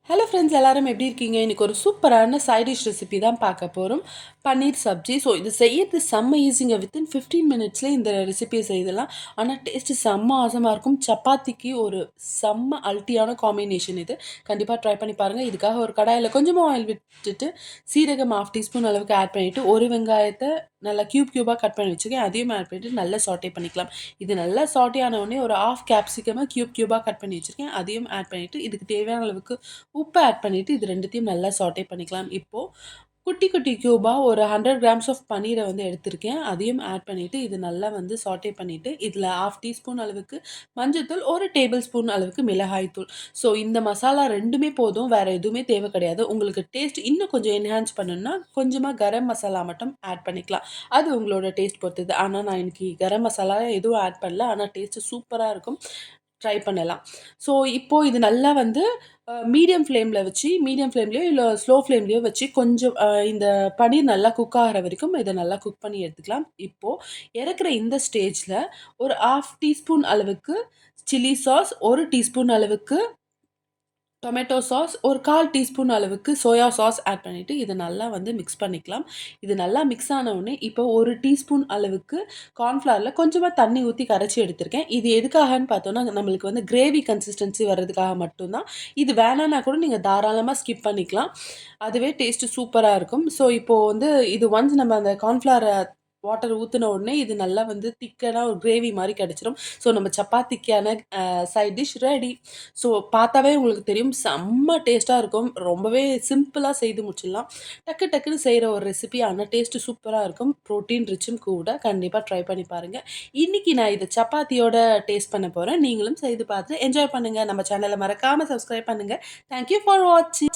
Hello friends, எல்லாரும் எப்படி இருக்கீங்க? இன்றைக்கி ஒரு சூப்பரான சைட் டிஷ் ரெசிபி தான் பார்க்க போகிறோம். பன்னீர் சப்ஜி. ஸோ இது செய்யறது செம்ம ஈஸிங்க. வித்தின் 15 மினிட்ஸ்லேயே இந்த ரெசிபியை செய்தலாம். ஆனால் டேஸ்ட்டு செம்ம ஆசமாக இருக்கும். சப்பாத்திக்கு ஒரு செம்ம அல்ட்டியான காம்பினேஷன் இது. கண்டிப்பாக ட்ரை பண்ணி பாருங்கள். இதுக்காக ஒரு கடாயில் கொஞ்சமாக ஆயில் விட்டுட்டு சீரகம் 1/2 டீஸ்பூன் அளவுக்கு ஆட் பண்ணிவிட்டு ஒரு வெங்காயத்தை நல்லா க்யூபாக கட் பண்ணி வச்சுக்கேன். அதையும் ஆட் பண்ணிவிட்டு நல்லா சாட்டே பண்ணிக்கலாம். இது நல்லா சாட்டே ஆன உடனே ஒரு 1/2 கேப்சிகமாக க்யூபாக கட் பண்ணி வச்சுருக்கேன். அதையும் ஆட் பண்ணிவிட்டு இதுக்கு தேவையான அளவுக்கு உப்பு ஆட் பண்ணிவிட்டு இது ரெண்டுத்தையும் நல்லா சாட்டே பண்ணிக்கலாம். இப்போது குட்டி குட்டி க்யூபாக ஒரு 100 கிராம்ஸ் ஆஃப் பன்னீரை எடுத்திருக்கேன். அதையும் ஆட் பண்ணிவிட்டு இது நல்லா சாட்டே பண்ணிவிட்டு இதில் 1/2 டீஸ்பூன் அளவுக்கு மஞ்சள்தூள், 1 டேபிள் ஸ்பூன் அளவுக்கு மிளகாய் தூள். ஸோ இந்த மசாலா ரெண்டுமே போதும், வேறு எதுவுமே தேவை கிடையாது. உங்களுக்கு டேஸ்ட் இன்னும் கொஞ்சம் என்ஹான்ஸ் பண்ணணும்னா கொஞ்சமாக கரம் மசாலா மட்டும் ஆட் பண்ணிக்கலாம். அது உங்களோட டேஸ்ட் பொறுத்தது. ஆனால் நான் இன்றைக்கி கரம் மசாலா எதுவும் ஆட் பண்ணல. ஆனால் டேஸ்ட்டு சூப்பராக இருக்கும். ட்ரை பண்ணலாம். ஸோ இப்போது இது நல்லா மீடியம் ஃப்ளேம்லேயோ இல்லை ஸ்லோ ஃப்ளேம்லேயோ வச்சு கொஞ்சம் இந்த பன்னீர் நல்லா குக் ஆகிற வரைக்கும் இதை நல்லா குக் பண்ணி எடுத்துக்கலாம். இப்போது இறக்குற இந்த ஸ்டேஜில் ஒரு 1/2 டீஸ்பூன் அளவுக்கு சில்லி சாஸ், 1 டீஸ்பூன் அளவுக்கு டொமேட்டோ சாஸ், ஒரு 1/4 டீஸ்பூன் அளவுக்கு சோயா சாஸ் ஆட் பண்ணிவிட்டு இதை நல்லா மிக்ஸ் பண்ணிக்கலாம். இது நல்லா மிக்ஸ் ஆன உடனே இப்போ 1 டீஸ்பூன் அளவுக்கு கார்ன்ஃப்ளவரில் கொஞ்சமாக தண்ணி ஊற்றி கரைச்சி எடுத்திருக்கேன். இது எதுக்காகன்னு பார்த்தோன்னா நம்மளுக்கு கிரேவி கன்சிஸ்டன்சி வர்றதுக்காக மட்டும்தான். இது வேணான்னா கூட நீங்கள் தாராளமாக ஸ்கிப் பண்ணிக்கலாம். அதுவே டேஸ்ட்டு சூப்பராக இருக்கும். ஸோ இப்போது இது ஒன்ஸ் நம்ம அந்த கார்ன்ஃப்ளவரை வாட்டர் ஊற்றின உடனே இது நல்லா திக்கனாக ஒரு கிரேவி மாதிரி கிடச்சிரும். ஸோ நம்ம சப்பாத்திக்கான சைட் டிஷ் ரெடி. ஸோ பார்த்தாவே உங்களுக்கு தெரியும், செம்ம டேஸ்ட்டாக இருக்கும். ரொம்பவே சிம்பிளாக செய்து முடிச்சிடலாம். டக்கு டக்குன்னு செய்கிற ஒரு ரெசிபி, ஆனால் டேஸ்ட்டு சூப்பராக இருக்கும். ப்ரோட்டீன் ரிச்சும் கூட. கண்டிப்பாக ட்ரை பண்ணி பாருங்கள். இன்றைக்கி நான் இதை சப்பாத்தியோட டேஸ்ட் பண்ண போகிறேன். நீங்களும் செய்து பார்த்து என்ஜாய் பண்ணுங்கள். நம்ம சேனலை மறக்காமல் சப்ஸ்கிரைப் பண்ணுங்கள். தேங்க்யூ ஃபார் வாட்சிங்.